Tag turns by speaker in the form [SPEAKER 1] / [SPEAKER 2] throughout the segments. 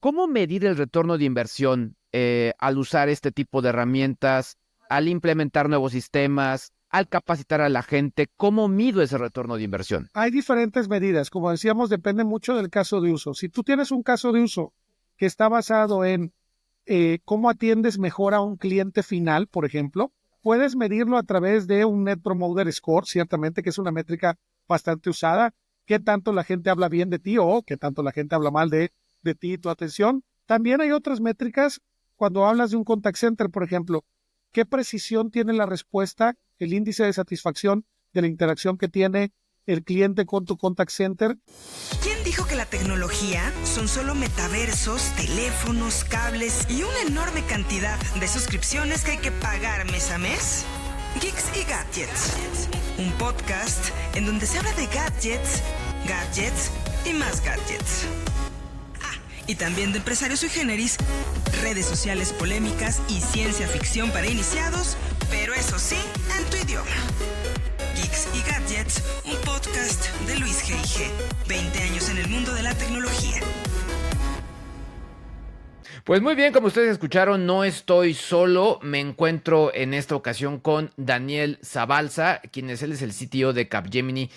[SPEAKER 1] ¿Cómo medir el retorno de inversión al usar este tipo de herramientas, al implementar nuevos sistemas, al capacitar a la gente? ¿Cómo mido ese retorno de inversión?
[SPEAKER 2] Hay diferentes medidas, como decíamos, depende mucho del caso de uso. Si tú tienes un caso de uso que está basado en cómo atiendes mejor a un cliente final, por ejemplo, puedes medirlo a través de un Net Promoter Score, ciertamente, que es una métrica bastante usada, qué tanto la gente habla bien de ti o qué tanto la gente habla mal de ti y tu atención. También hay otras métricas cuando hablas de un contact center, por ejemplo, qué precisión tiene la respuesta, el índice de satisfacción de la interacción que tiene el cliente con tu contact center.
[SPEAKER 3] ¿Quién dijo que la tecnología son solo metaversos, teléfonos, cables y una enorme cantidad de suscripciones que hay que pagar mes a mes? Geeks y Gadgets, un podcast en donde se habla de gadgets, gadgets y más gadgets. Y también de empresarios sui generis, redes sociales polémicas y ciencia ficción para iniciados, pero eso sí, en tu idioma. Geeks y Gadgets, un podcast de Luis G.I.G. 20 años en el mundo de la tecnología.
[SPEAKER 1] Pues muy bien, como ustedes escucharon, no estoy solo. Me encuentro en esta ocasión con Daniel Zabalza, quien es, él es el CTO de Capgemini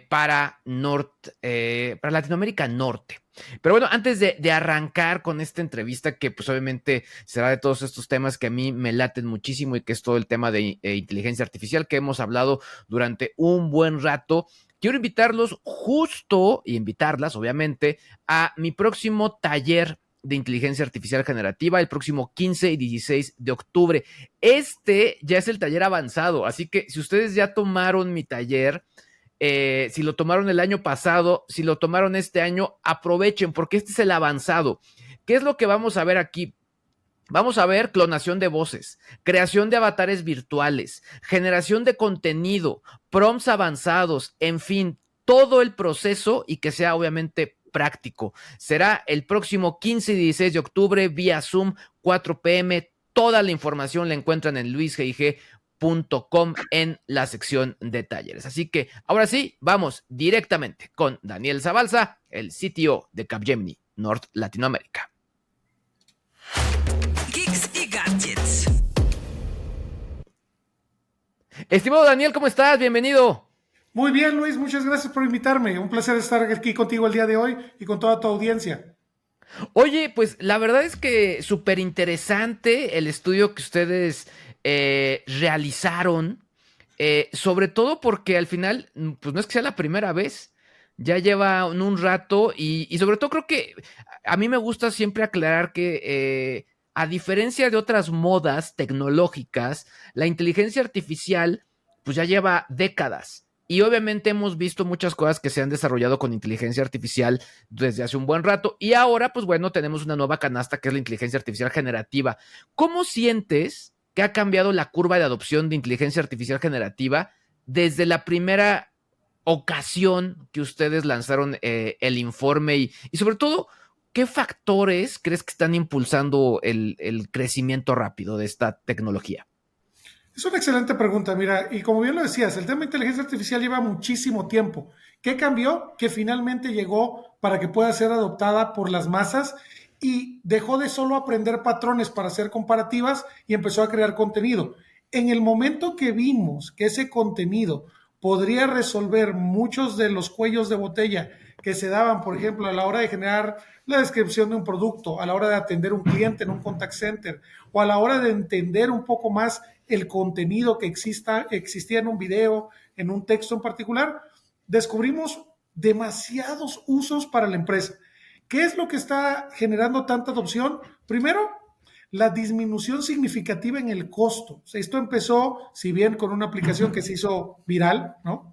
[SPEAKER 1] para Latinoamérica Norte. Pero bueno, antes de arrancar con esta entrevista, que pues obviamente será de todos estos temas que a mí me laten muchísimo y que es todo el tema de inteligencia artificial que hemos hablado durante un buen rato, quiero invitarlos justo, y invitarlas obviamente, a mi próximo taller de inteligencia artificial generativa el próximo 15 y 16 de octubre. Este ya es el taller avanzado, así que si ustedes ya tomaron mi taller, si lo tomaron el año pasado, si lo tomaron este año, aprovechen porque este es el avanzado. ¿Qué es lo que vamos a ver aquí? Vamos a ver clonación de voces, creación de avatares virtuales, generación de contenido, prompts avanzados, en fin, todo el proceso y que sea obviamente práctico. Será el próximo 15 y 16 de octubre vía Zoom, 4 p.m. Toda la información la encuentran en luisgig.com en la sección de talleres. Así que ahora sí, vamos directamente con Daniel Zabalza, el CTO de Capgemini North Latinoamérica.
[SPEAKER 3] Geeks y Gadgets.
[SPEAKER 1] Estimado Daniel, ¿cómo estás? Bienvenido.
[SPEAKER 2] Muy bien, Luis, muchas gracias por invitarme. Un placer estar aquí contigo el día de hoy y con toda tu audiencia.
[SPEAKER 1] Oye, pues la verdad es que súper interesante el estudio que ustedes realizaron, sobre todo porque al final, pues no es que sea la primera vez, ya lleva un rato y sobre todo creo que a mí me gusta siempre aclarar que a diferencia de otras modas tecnológicas, la inteligencia artificial pues ya lleva décadas. Y obviamente hemos visto muchas cosas que se han desarrollado con inteligencia artificial desde hace un buen rato. Y ahora, pues bueno, tenemos una nueva canasta que es la inteligencia artificial generativa. ¿Cómo sientes que ha cambiado la curva de adopción de inteligencia artificial generativa desde la primera ocasión que ustedes lanzaron el informe y sobre todo, ¿qué factores crees que están impulsando el crecimiento rápido de esta tecnología?
[SPEAKER 2] Es una excelente pregunta, mira, y como bien lo decías, el tema de inteligencia artificial lleva muchísimo tiempo. ¿Qué cambió? Que finalmente llegó para que pueda ser adoptada por las masas y dejó de solo aprender patrones para hacer comparativas y empezó a crear contenido. En el momento que vimos que ese contenido podría resolver muchos de los cuellos de botella que se daban, por ejemplo, a la hora de generar la descripción de un producto, a la hora de atender un cliente en un contact center o a la hora de entender un poco más el contenido que existía en un video, en un texto en particular, descubrimos demasiados usos para la empresa. ¿Qué es lo que está generando tanta adopción? Primero, la disminución significativa en el costo. O sea, esto empezó, si bien con una aplicación que se hizo viral, ¿no?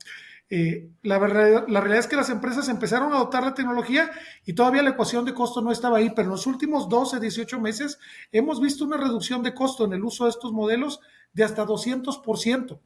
[SPEAKER 2] La realidad es que las empresas empezaron a adoptar la tecnología y todavía la ecuación de costo no estaba ahí, pero en los últimos 12, 18 meses hemos visto una reducción de costo en el uso de estos modelos de hasta 200%.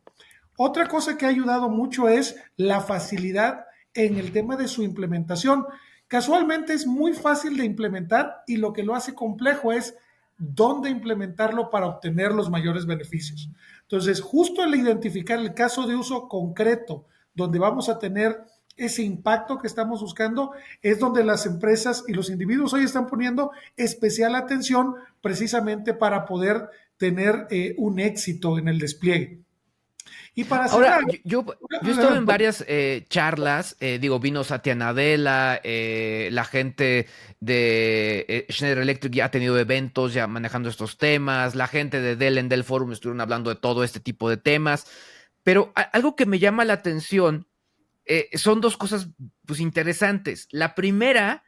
[SPEAKER 2] Otra cosa que ha ayudado mucho es la facilidad en el tema de su implementación. Casualmente es muy fácil de implementar y lo que lo hace complejo es dónde implementarlo para obtener los mayores beneficios. Entonces, justo el identificar el caso de uso concreto donde vamos a tener ese impacto que estamos buscando, es donde las empresas y los individuos hoy están poniendo especial atención precisamente para poder tener un éxito en el despliegue. Y para
[SPEAKER 1] Ahora,
[SPEAKER 2] cerrar,
[SPEAKER 1] yo he estado en varias charlas, vino Satya Nadella, la gente de Schneider Electric ya ha tenido eventos ya manejando estos temas, la gente de Dell en Dell Forum estuvieron hablando de todo este tipo de temas, pero algo que me llama la atención son dos cosas pues interesantes. La primera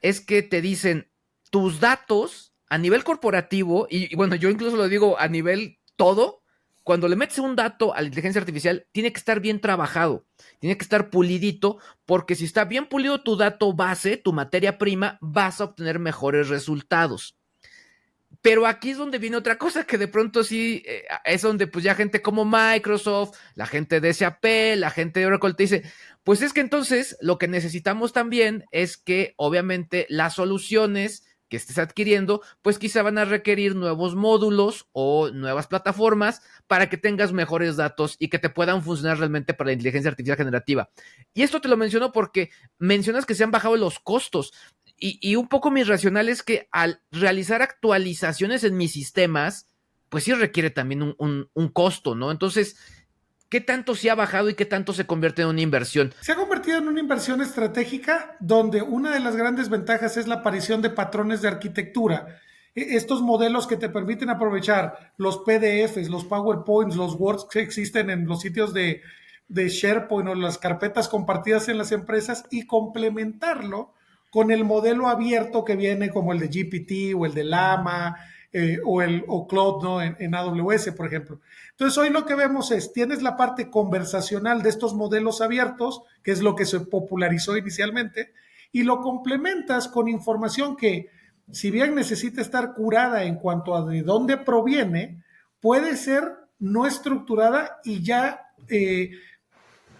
[SPEAKER 1] es que te dicen tus datos a nivel corporativo, y bueno, yo incluso lo digo a nivel todo, cuando le metes un dato a la inteligencia artificial, tiene que estar bien trabajado, tiene que estar pulidito, porque si está bien pulido tu dato base, tu materia prima, vas a obtener mejores resultados. Pero aquí es donde viene otra cosa que de pronto sí es donde pues ya gente como Microsoft, la gente de SAP, la gente de Oracle te dice, pues es que entonces lo que necesitamos también es que obviamente las soluciones que estés adquiriendo, pues quizá van a requerir nuevos módulos o nuevas plataformas para que tengas mejores datos y que te puedan funcionar realmente para la inteligencia artificial generativa. Y esto te lo menciono porque mencionas que se han bajado los costos. Y un poco mi racional es que al realizar actualizaciones en mis sistemas, pues sí requiere también un costo, ¿no? Entonces, ¿qué tanto se ha bajado y qué tanto se convierte en una inversión?
[SPEAKER 2] se ha convertido en una inversión estratégica donde una de las grandes ventajas es la aparición de patrones de arquitectura. Estos modelos que te permiten aprovechar los PDFs, los PowerPoints, los Words que existen en los sitios de SharePoint o las carpetas compartidas en las empresas y complementarlo con el modelo abierto que viene como el de GPT o el de Llama o Cloud, ¿no? en AWS, por ejemplo. Entonces, hoy lo que vemos es, tienes la parte conversacional de estos modelos abiertos, que es lo que se popularizó inicialmente, y lo complementas con información que, si bien necesita estar curada en cuanto a de dónde proviene, puede ser no estructurada y ya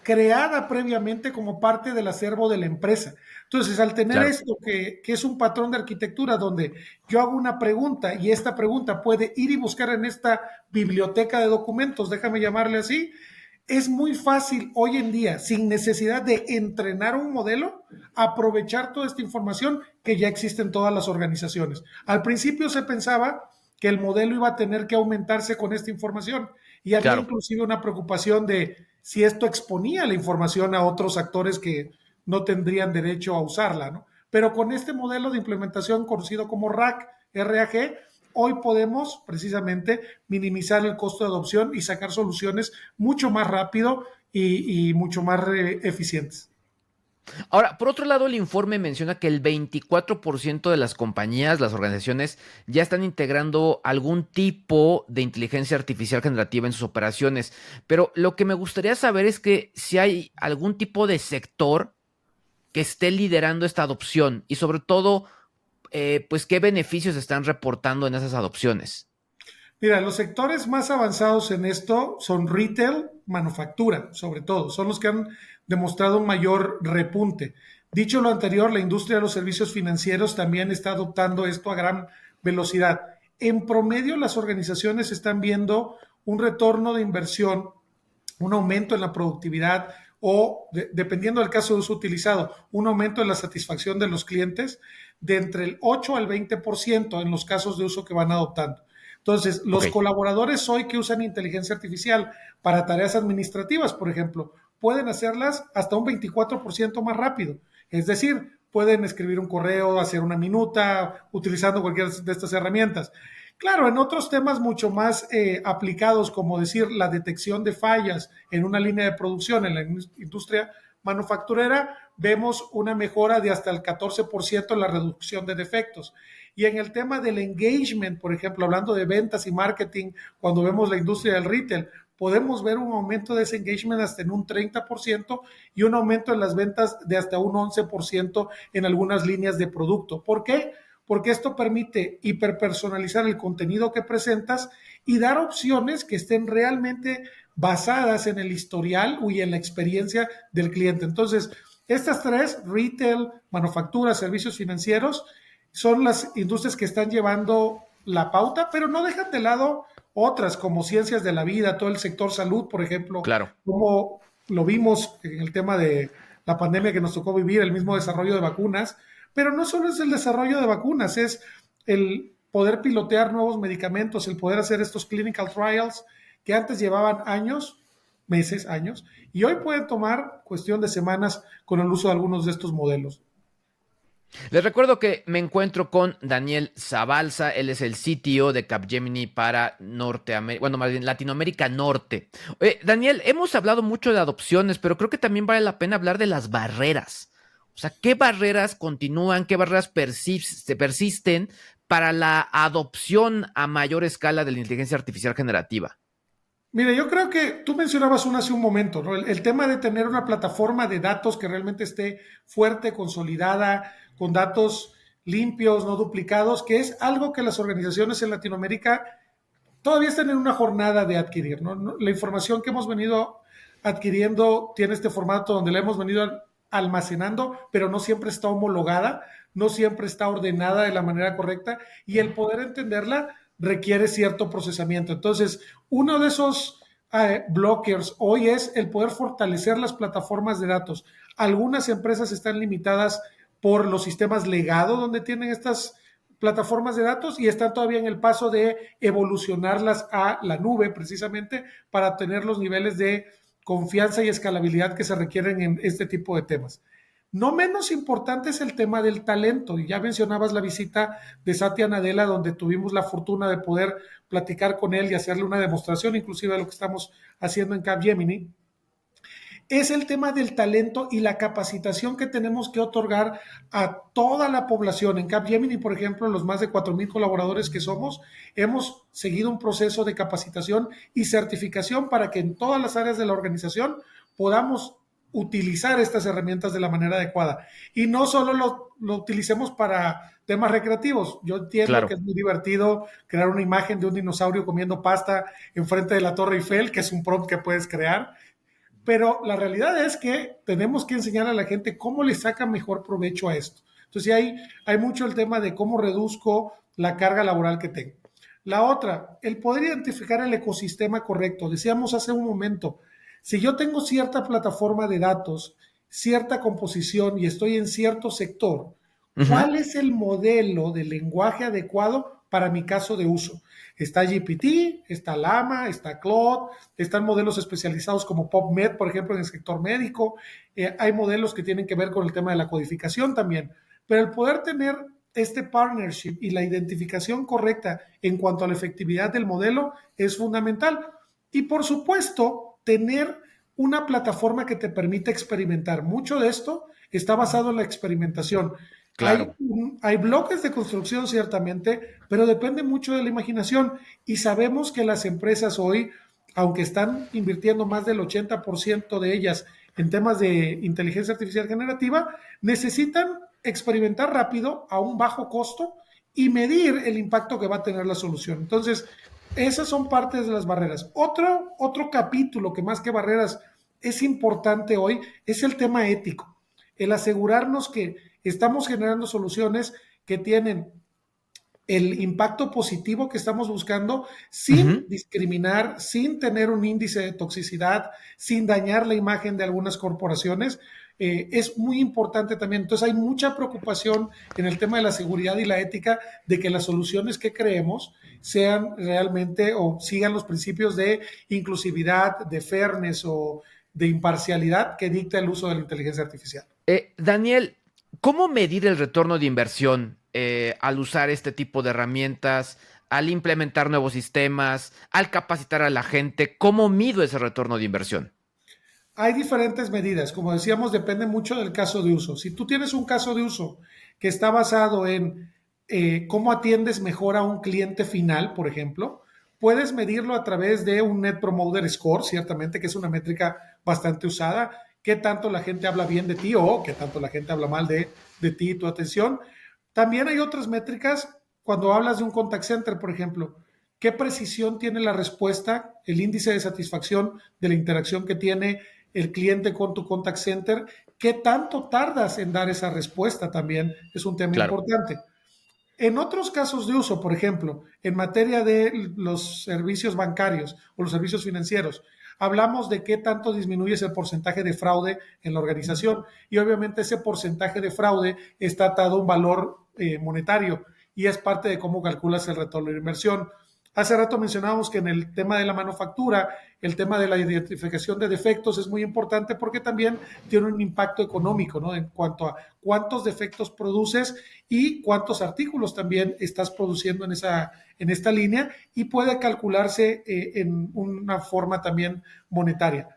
[SPEAKER 2] creada previamente como parte del acervo de la empresa. Entonces, al tener
[SPEAKER 1] Claro.
[SPEAKER 2] esto que es un patrón de arquitectura donde yo hago una pregunta y esta pregunta puede ir y buscar en esta biblioteca de documentos, déjame llamarle así, es muy fácil hoy en día, sin necesidad de entrenar un modelo, aprovechar toda esta información que ya existe en todas las organizaciones. Al principio se pensaba que el modelo iba a tener que aumentarse con esta información y había
[SPEAKER 1] Claro.
[SPEAKER 2] inclusive una preocupación de si esto exponía la información a otros actores que no tendrían derecho a usarla, ¿no? Pero con este modelo de implementación conocido como RAG, hoy podemos precisamente minimizar el costo de adopción y sacar soluciones mucho más rápido y mucho más eficientes.
[SPEAKER 1] Ahora, por otro lado, el informe menciona que el 24% de las compañías, las organizaciones, ya están integrando algún tipo de inteligencia artificial generativa en sus operaciones. Pero lo que me gustaría saber es que si hay algún tipo de sector que esté liderando esta adopción y sobre todo, pues qué beneficios están reportando en esas adopciones.
[SPEAKER 2] Mira, los sectores más avanzados en esto son retail, manufactura, sobre todo, son los que han demostrado un mayor repunte. Dicho lo anterior, la industria de los servicios financieros también está adoptando esto a gran velocidad. En promedio, las organizaciones están viendo un retorno de inversión, un aumento en la productividad o, dependiendo del caso de uso utilizado, un aumento en la satisfacción de los clientes de entre el 8 al 20% en los casos de uso que van adoptando. Entonces, los colaboradores hoy que usan inteligencia artificial para tareas administrativas, por ejemplo, pueden hacerlas hasta un 24% más rápido. Es decir, pueden escribir un correo, hacer una minuta, utilizando cualquiera de estas herramientas. Claro, en otros temas mucho más aplicados, como decir la detección de fallas en una línea de producción en la industria manufacturera, vemos una mejora de hasta el 14% en la reducción de defectos. Y en el tema del engagement, por ejemplo, hablando de ventas y marketing, cuando vemos la industria del retail, podemos ver un aumento de ese engagement hasta en un 30% y un aumento en las ventas de hasta un 11% en algunas líneas de producto. ¿Por qué? Porque esto permite hiperpersonalizar el contenido que presentas y dar opciones que estén realmente basadas en el historial y en la experiencia del cliente. Entonces, estas tres, retail, manufactura, servicios financieros, son las industrias que están llevando la pauta, pero no dejan de lado otras como ciencias de la vida, todo el sector salud, por ejemplo,
[SPEAKER 1] Claro.
[SPEAKER 2] como lo vimos en el tema la pandemia que nos tocó vivir, el mismo desarrollo de vacunas, pero no solo es el desarrollo de vacunas, es el poder pilotear nuevos medicamentos, el poder hacer estos clinical trials que antes llevaban años, meses, años, y hoy pueden tomar cuestión de semanas con el uso de algunos de estos modelos.
[SPEAKER 1] Les recuerdo que me encuentro con Daniel Zabalza, él es el CTO de Capgemini para Norteamérica, bueno, más bien Latinoamérica Norte. Daniel, hemos hablado mucho de adopciones, pero creo que también vale la pena hablar de las barreras. O sea, ¿qué barreras continúan, qué barreras persisten para la adopción a mayor escala de la inteligencia artificial generativa?
[SPEAKER 2] Mire, yo creo que tú mencionabas hace un momento, ¿no? El tema de tener una plataforma de datos que realmente esté fuerte, consolidada, con datos limpios, no duplicados, que es algo que las organizaciones en Latinoamérica todavía están en una jornada de adquirir, ¿no? La información que hemos venido adquiriendo tiene este formato donde la hemos venido almacenando, pero no siempre está homologada, no siempre está ordenada de la manera correcta y el poder entenderla requiere cierto procesamiento. Entonces, uno de esos blockers hoy es el poder fortalecer las plataformas de datos. Algunas empresas están limitadas por los sistemas legado donde tienen estas plataformas de datos y están todavía en el paso de evolucionarlas a la nube precisamente para tener los niveles de confianza y escalabilidad que se requieren en este tipo de temas. No menos importante es el tema del talento. Y ya mencionabas la visita de Satya Nadella, donde tuvimos la fortuna de poder platicar con él y hacerle una demostración, inclusive de lo que estamos haciendo en Capgemini. Es el tema del talento y la capacitación que tenemos que otorgar a toda la población. En Capgemini, por ejemplo, los más de 4,000 colaboradores que somos, hemos seguido un proceso de capacitación y certificación para que en todas las áreas de la organización podamos utilizar estas herramientas de la manera adecuada. Y no solo lo utilicemos para temas recreativos. Yo entiendo que es muy divertido crear una imagen de un dinosaurio comiendo pasta enfrente de la Torre Eiffel, que es un prompt que puedes crear, pero la realidad es que tenemos que enseñar a la gente cómo le saca mejor provecho a esto. Entonces hay mucho el tema de cómo reduzco la carga laboral que tengo. La otra, el poder identificar el ecosistema correcto. Decíamos hace un momento, si yo tengo cierta plataforma de datos, cierta composición y estoy en cierto sector, ¿cuál es el modelo de lenguaje adecuado para mi caso de uso? Está GPT, está Llama, está Claude, están modelos especializados como PubMed, por ejemplo, en el sector médico. Hay modelos que tienen que ver con el tema de la codificación también. Pero el poder tener este partnership y la identificación correcta en cuanto a la efectividad del modelo es fundamental. Y por supuesto, tener una plataforma que te permita experimentar. Mucho de esto está basado en la experimentación.
[SPEAKER 1] Claro.
[SPEAKER 2] Hay bloques de construcción ciertamente, pero depende mucho de la imaginación y sabemos que las empresas hoy, aunque están invirtiendo más del 80% de ellas en temas de inteligencia artificial generativa, necesitan experimentar rápido a un bajo costo y medir el impacto que va a tener la solución. Entonces, esas son partes de las barreras. Otro capítulo que más que barreras es importante hoy es el tema ético, el asegurarnos que estamos generando soluciones que tienen el impacto positivo que estamos buscando sin discriminar, sin tener un índice de toxicidad, sin dañar la imagen de algunas corporaciones. Es muy importante también. Entonces hay mucha preocupación en el tema de la seguridad y la ética de que las soluciones que creemos sean realmente o sigan los principios de inclusividad, de fairness o de imparcialidad que dicta el uso de la inteligencia artificial.
[SPEAKER 1] Daniel, ¿cómo medir el retorno de inversión al usar este tipo de herramientas, al implementar nuevos sistemas, al capacitar a la gente? ¿Cómo mido ese retorno de inversión?
[SPEAKER 2] Hay diferentes medidas. Como decíamos, depende mucho del caso de uso. Si tú tienes un caso de uso que está basado en cómo atiendes mejor a un cliente final, por ejemplo, puedes medirlo a través de un Net Promoter Score, ciertamente, que es una métrica bastante usada. Qué tanto la gente habla bien de ti o qué tanto la gente habla mal de ti y tu atención. También hay otras métricas cuando hablas de un contact center, por ejemplo. ¿Qué precisión tiene la respuesta, el índice de satisfacción de la interacción que tiene el cliente con tu contact center? ¿Qué tanto tardas en dar esa respuesta? También es un tema importante. En otros casos de uso, por ejemplo, en materia de los servicios bancarios o los servicios financieros, hablamos de qué tanto disminuyes el porcentaje de fraude en la organización y obviamente ese porcentaje de fraude está atado a un valor monetario y es parte de cómo calculas el retorno de inversión. Hace rato mencionábamos que en el tema de la manufactura, el tema de la identificación de defectos es muy importante porque también tiene un impacto económico, ¿no? En cuanto a cuántos defectos produces y cuántos artículos también estás produciendo en esta línea y puede calcularse en una forma también monetaria.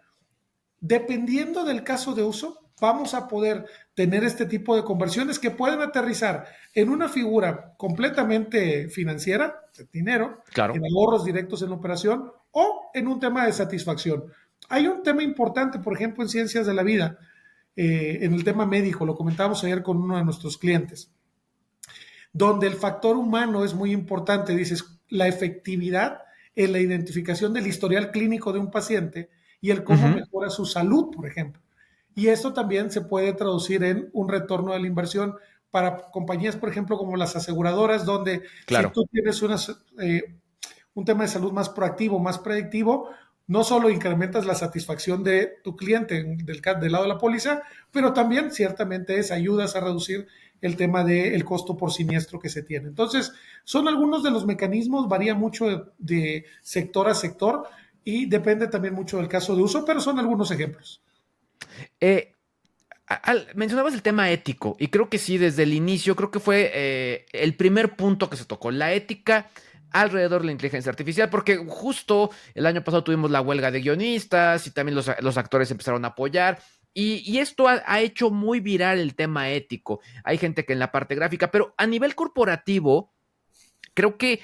[SPEAKER 2] Dependiendo del caso de uso, vamos a poder tener este tipo de conversiones que pueden aterrizar en una figura completamente financiera, de dinero,
[SPEAKER 1] Claro.
[SPEAKER 2] en ahorros directos en la operación o en un tema de satisfacción. Hay un tema importante, por ejemplo, en ciencias de la vida, en el tema médico, lo comentábamos ayer con uno de nuestros clientes, donde el factor humano es muy importante, dices, la efectividad en la identificación del historial clínico de un paciente y el cómo mejora su salud, por ejemplo. Y esto también se puede traducir en un retorno de la inversión para compañías, por ejemplo, como las aseguradoras, donde
[SPEAKER 1] Claro.
[SPEAKER 2] si tú tienes un tema de salud más proactivo, más predictivo, no solo incrementas la satisfacción de tu cliente del lado de la póliza, pero también ciertamente ayudas a reducir el tema del costo por siniestro que se tiene. Entonces, son algunos de los mecanismos, varía mucho de sector a sector y depende también mucho del caso de uso, pero son algunos ejemplos.
[SPEAKER 1] Mencionabas el tema ético y creo que sí, desde el inicio, creo que fue el primer punto que se tocó, la ética alrededor de la inteligencia artificial, porque justo el año pasado tuvimos la huelga de guionistas y también los actores empezaron a apoyar. Y esto ha hecho muy viral el tema ético. Hay gente que en la parte gráfica, pero a nivel corporativo, creo que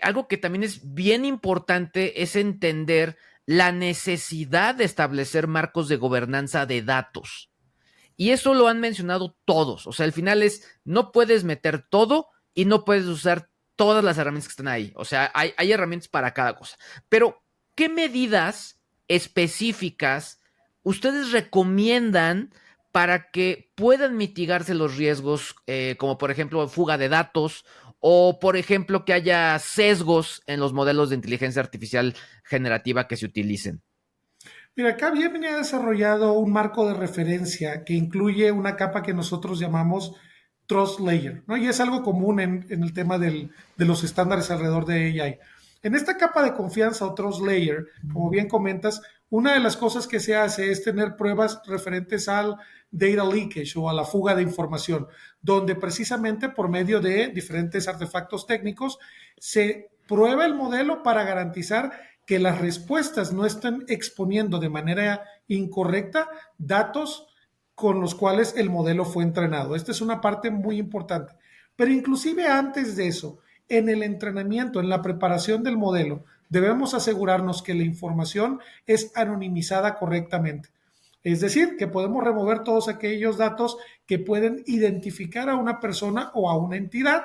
[SPEAKER 1] algo que también es bien importante es entender la necesidad de establecer marcos de gobernanza de datos. Y eso lo han mencionado todos. O sea, al final no puedes meter todo y no puedes usar todas las herramientas que están ahí. O sea, hay herramientas para cada cosa. Pero, ¿qué medidas específicas ustedes recomiendan para que puedan mitigarse los riesgos, como por ejemplo fuga de datos o por ejemplo que haya sesgos en los modelos de inteligencia artificial generativa que se utilicen?
[SPEAKER 2] Mira, Capgemini ha desarrollado un marco de referencia que incluye una capa que nosotros llamamos Trust Layer, ¿no? Y es algo común en el tema de los estándares alrededor de AI. En esta capa de confianza o Trust Layer, como bien comentas, una de las cosas que se hace es tener pruebas referentes al data leakage o a la fuga de información, donde precisamente por medio de diferentes artefactos técnicos se prueba el modelo para garantizar que las respuestas no estén exponiendo de manera incorrecta datos con los cuales el modelo fue entrenado. Esta es una parte muy importante. Pero inclusive antes de eso, en el entrenamiento, en la preparación del modelo, debemos asegurarnos que la información es anonimizada correctamente. Es decir, que podemos remover todos aquellos datos que pueden identificar a una persona o a una entidad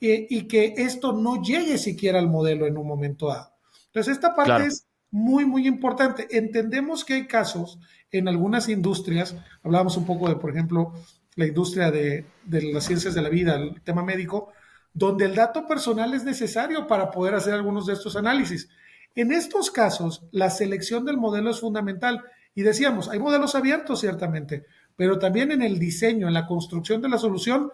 [SPEAKER 2] y que esto no llegue siquiera al modelo en un momento dado. Entonces, esta parte
[SPEAKER 1] Claro.
[SPEAKER 2] es muy, muy importante. Entendemos que hay casos en algunas industrias, hablábamos un poco de, por ejemplo, la industria de las ciencias de la vida, el tema médico, donde el dato personal es necesario para poder hacer algunos de estos análisis. En estos casos, la selección del modelo es fundamental. Y decíamos, hay modelos abiertos, ciertamente, pero también en el diseño, en la construcción de la solución,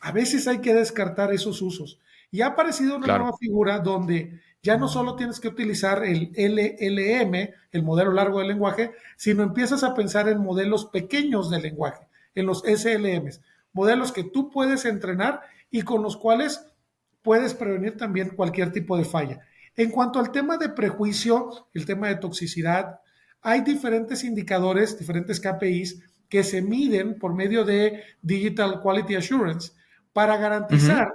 [SPEAKER 2] a veces hay que descartar esos usos. Y ha aparecido una
[SPEAKER 1] Claro.
[SPEAKER 2] nueva figura donde ya no solo tienes que utilizar el LLM, el modelo largo del lenguaje, sino empiezas a pensar en modelos pequeños del lenguaje, en los SLMs, modelos que tú puedes entrenar y con los cuales puedes prevenir también cualquier tipo de falla. En cuanto al tema de prejuicio, el tema de toxicidad, hay diferentes indicadores, diferentes KPIs que se miden por medio de Digital Quality Assurance para garantizar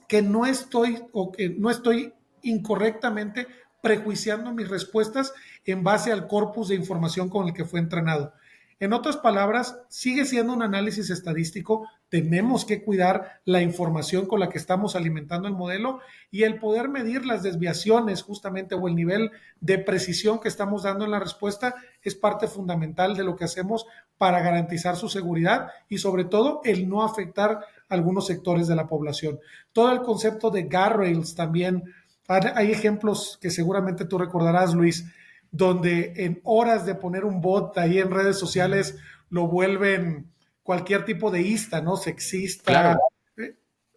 [SPEAKER 2] que no estoy incorrectamente prejuiciando mis respuestas en base al corpus de información con el que fue entrenado. En otras palabras, sigue siendo un análisis estadístico, tenemos que cuidar la información con la que estamos alimentando el modelo y el poder medir las desviaciones justamente o el nivel de precisión que estamos dando en la respuesta es parte fundamental de lo que hacemos para garantizar su seguridad y sobre todo el no afectar a algunos sectores de la población. Todo el concepto de guardrails también, hay ejemplos que seguramente tú recordarás, Luis, donde en horas de poner un bot ahí en redes sociales lo vuelven cualquier tipo de ista, ¿no? Sexista.
[SPEAKER 1] Claro.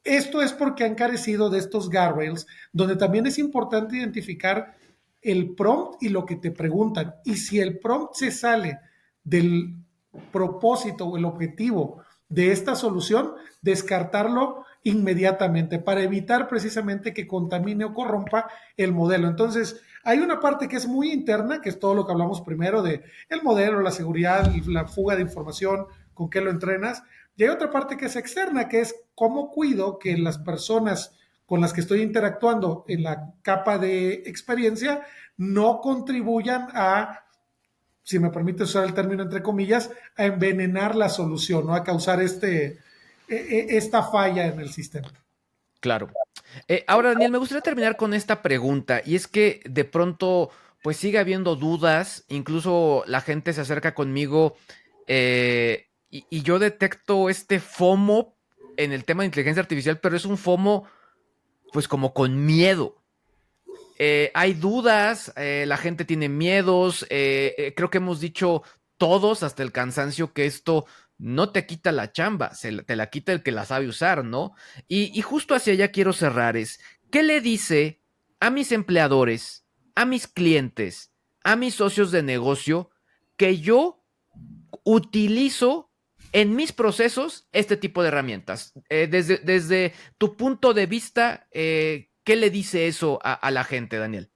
[SPEAKER 2] Esto es porque han carecido de estos guardrails, donde también es importante identificar el prompt y lo que te preguntan. Y si el prompt se sale del propósito o el objetivo de esta solución, descartarlo inmediatamente para evitar precisamente que contamine o corrompa el modelo. Entonces, hay una parte que es muy interna, que es todo lo que hablamos primero de el modelo, la seguridad, la fuga de información, con qué lo entrenas. Y hay otra parte que es externa, que es cómo cuido que las personas con las que estoy interactuando en la capa de experiencia no contribuyan a, si me permite usar el término entre comillas, a envenenar la solución, ¿no? A causar esta falla en el sistema.
[SPEAKER 1] Claro. Ahora, Daniel, me gustaría terminar con esta pregunta, y es que de pronto, pues sigue habiendo dudas, incluso la gente se acerca conmigo y yo detecto este FOMO en el tema de inteligencia artificial, pero es un FOMO, pues como con miedo. Hay dudas, la gente tiene miedos, creo que hemos dicho todos hasta el cansancio que esto no te quita la chamba, te la quita el que la sabe usar, ¿no? Y justo hacia allá quiero cerrar ¿qué le dice a mis empleadores, a mis clientes, a mis socios de negocio que yo utilizo en mis procesos este tipo de herramientas? Desde tu punto de vista, ¿qué le dice eso a la gente, Daniel?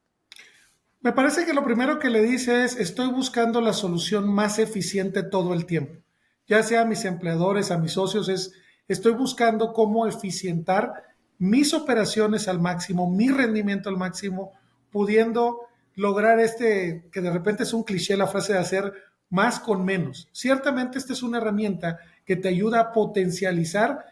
[SPEAKER 2] Me parece que lo primero que le dice es, estoy buscando la solución más eficiente todo el tiempo. Ya sea a mis empleadores, a mis socios, estoy buscando cómo eficientar mis operaciones al máximo, mi rendimiento al máximo, pudiendo lograr que de repente es un cliché la frase de hacer más con menos. Ciertamente esta es una herramienta que te ayuda a potencializar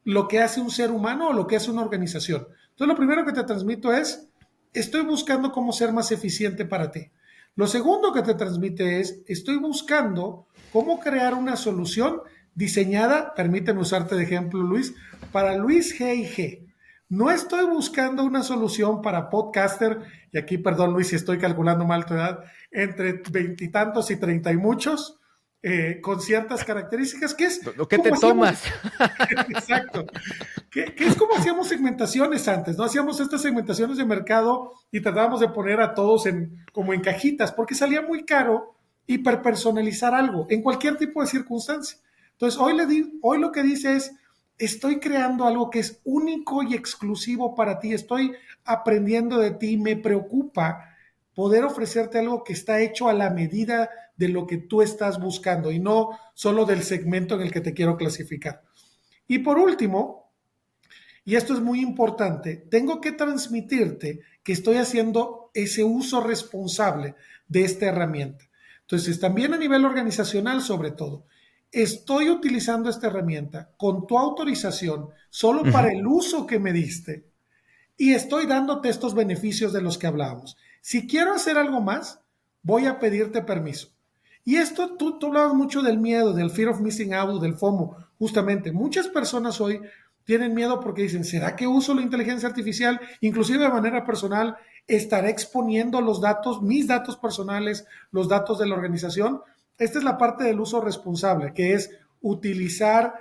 [SPEAKER 2] lo que hace un ser humano o lo que hace una organización. Entonces lo primero que te transmito es, estoy buscando cómo ser más eficiente para ti. Lo segundo que te transmite es, estoy buscando cómo crear una solución diseñada, permíteme usarte de ejemplo, Luis, para Luis G&G. No estoy buscando una solución para podcaster, y aquí, perdón Luis, si estoy calculando mal tu edad, entre veintitantos y 30 y muchos, con ciertas características, que es...
[SPEAKER 1] ¿Qué te tomas?
[SPEAKER 2] Exacto. Que es como hacíamos segmentaciones antes, ¿no? Hacíamos estas segmentaciones de mercado y tratábamos de poner a todos como en cajitas, porque salía muy caro hiperpersonalizar algo en cualquier tipo de circunstancia. Entonces, hoy lo que dice es, estoy creando algo que es único y exclusivo para ti, estoy aprendiendo de ti, me preocupa poder ofrecerte algo que está hecho a la medida de lo que tú estás buscando y no solo del segmento en el que te quiero clasificar. Y por último, y esto es muy importante, tengo que transmitirte que estoy haciendo ese uso responsable de esta herramienta. Entonces, también a nivel organizacional, sobre todo, estoy utilizando esta herramienta con tu autorización solo para el uso que me diste y estoy dándote estos beneficios de los que hablábamos. Si quiero hacer algo más, voy a pedirte permiso. Y esto, tú hablabas mucho del miedo, del fear of missing out, del FOMO. Justamente, muchas personas hoy tienen miedo porque dicen, ¿será que uso la inteligencia artificial? Inclusive de manera personal, ¿estaré exponiendo los datos, mis datos personales, los datos de la organización? Esta es la parte del uso responsable, que es utilizar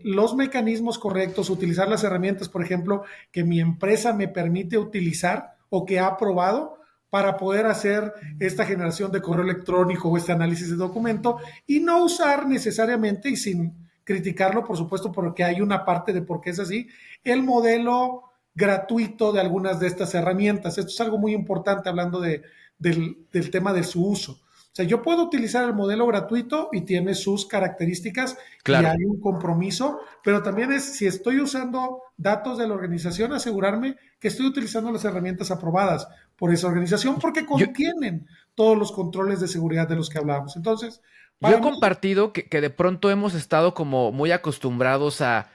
[SPEAKER 2] los mecanismos correctos, utilizar las herramientas, por ejemplo, que mi empresa me permite utilizar o que ha aprobado para poder hacer esta generación de correo electrónico o este análisis de documento y no usar necesariamente, y sin criticarlo, por supuesto, porque hay una parte de por qué es así, el modelo gratuito de algunas de estas herramientas. Esto es algo muy importante hablando del tema de su uso. O sea, yo puedo utilizar el modelo gratuito y tiene sus características, claro, y hay un compromiso, pero también es, si estoy usando datos de la organización, asegurarme que estoy utilizando las herramientas aprobadas por esa organización porque contienen todos los controles de seguridad de los que hablábamos. Entonces,
[SPEAKER 1] yo he compartido que de pronto hemos estado como muy acostumbrados a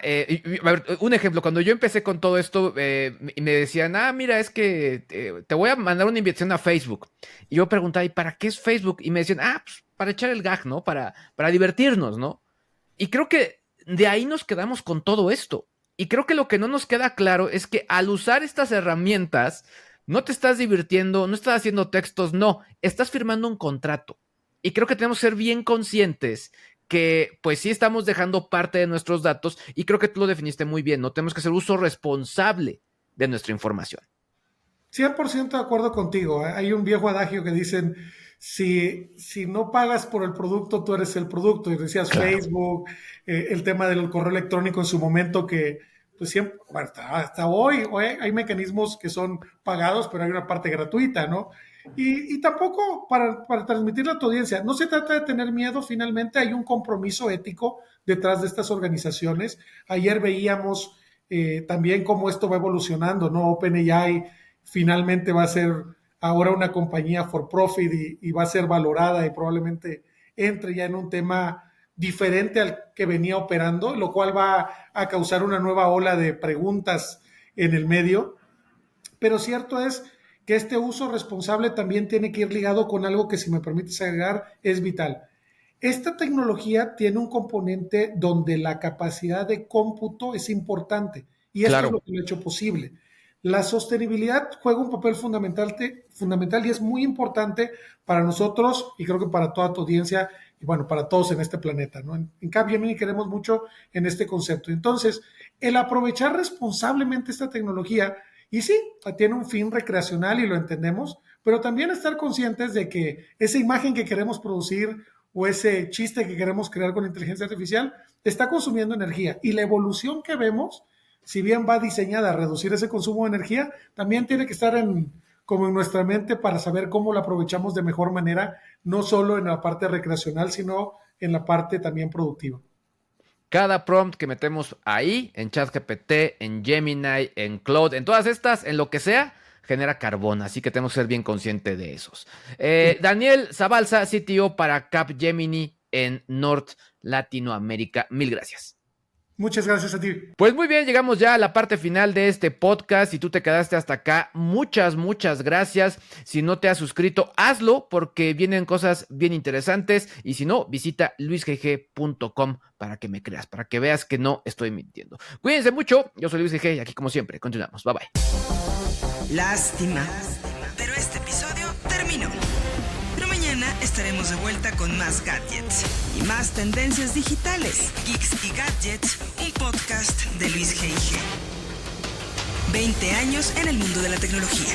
[SPEAKER 1] ver, un ejemplo, cuando yo empecé con todo esto, me decían, mira, es que te voy a mandar una invitación a Facebook. Y yo preguntaba, ¿y para qué es Facebook? Y me decían, pues para echar el gag, ¿no? Para divertirnos, ¿no? Y creo que de ahí nos quedamos con todo esto. Y creo que lo que no nos queda claro es que al usar estas herramientas, no te estás divirtiendo, no estás haciendo textos, no, estás firmando un contrato. Y creo que tenemos que ser bien conscientes que pues sí estamos dejando parte de nuestros datos y creo que tú lo definiste muy bien, no tenemos que hacer uso responsable de nuestra información.
[SPEAKER 2] 100% de acuerdo contigo. Hay un viejo adagio que dicen, si no pagas por el producto, tú eres el producto. Y decías claro. Facebook, el tema del correo electrónico en su momento que pues siempre, bueno, hasta hoy hay mecanismos que son pagados, pero hay una parte gratuita, ¿no? Y tampoco para transmitirle a tu audiencia, no se trata de tener miedo, finalmente hay un compromiso ético detrás de estas organizaciones. Ayer veíamos también cómo esto va evolucionando, ¿no? OpenAI finalmente va a ser ahora una compañía for profit y va a ser valorada y probablemente entre ya en un tema diferente al que venía operando, lo cual va a causar una nueva ola de preguntas en el medio. Pero cierto es que este uso responsable también tiene que ir ligado con algo que, si me permites agregar, es vital. Esta tecnología tiene un componente donde la capacidad de cómputo es importante y esto es lo que lo ha hecho posible. La sostenibilidad juega un papel fundamental y es muy importante para nosotros y creo que para toda tu audiencia y bueno, para todos en este planeta, ¿no? En Capgemini queremos mucho en este concepto. Entonces, el aprovechar responsablemente esta tecnología, y sí, tiene un fin recreacional y lo entendemos, pero también estar conscientes de que esa imagen que queremos producir o ese chiste que queremos crear con inteligencia artificial está consumiendo energía y la evolución que vemos, si bien va diseñada a reducir ese consumo de energía, también tiene que estar como en nuestra mente para saber cómo la aprovechamos de mejor manera, no solo en la parte recreacional, sino en la parte también productiva.
[SPEAKER 1] Cada prompt que metemos ahí, en ChatGPT, en Gemini, en Claude, en todas estas, en lo que sea, genera carbón, así que tenemos que ser bien conscientes de esos. Daniel Zabalza, CTO para Capgemini en North Latinoamérica. Mil gracias.
[SPEAKER 2] Muchas gracias a ti.
[SPEAKER 1] Pues muy bien, llegamos ya a la parte final de este podcast. Si tú te quedaste hasta acá, muchas gracias. Si no te has suscrito, hazlo porque vienen cosas bien interesantes. Y si no, visita luisgg.com para que me creas, para que veas que no estoy mintiendo. Cuídense mucho. Yo soy Luis G y aquí como siempre, continuamos. Bye bye.
[SPEAKER 3] Lástima, pero este episodio terminó. Pero mañana estaremos de vuelta con más gadgets y más tendencias digitales. Geeks y Gadgets, un podcast de Luis G. 20 años en el mundo de la tecnología.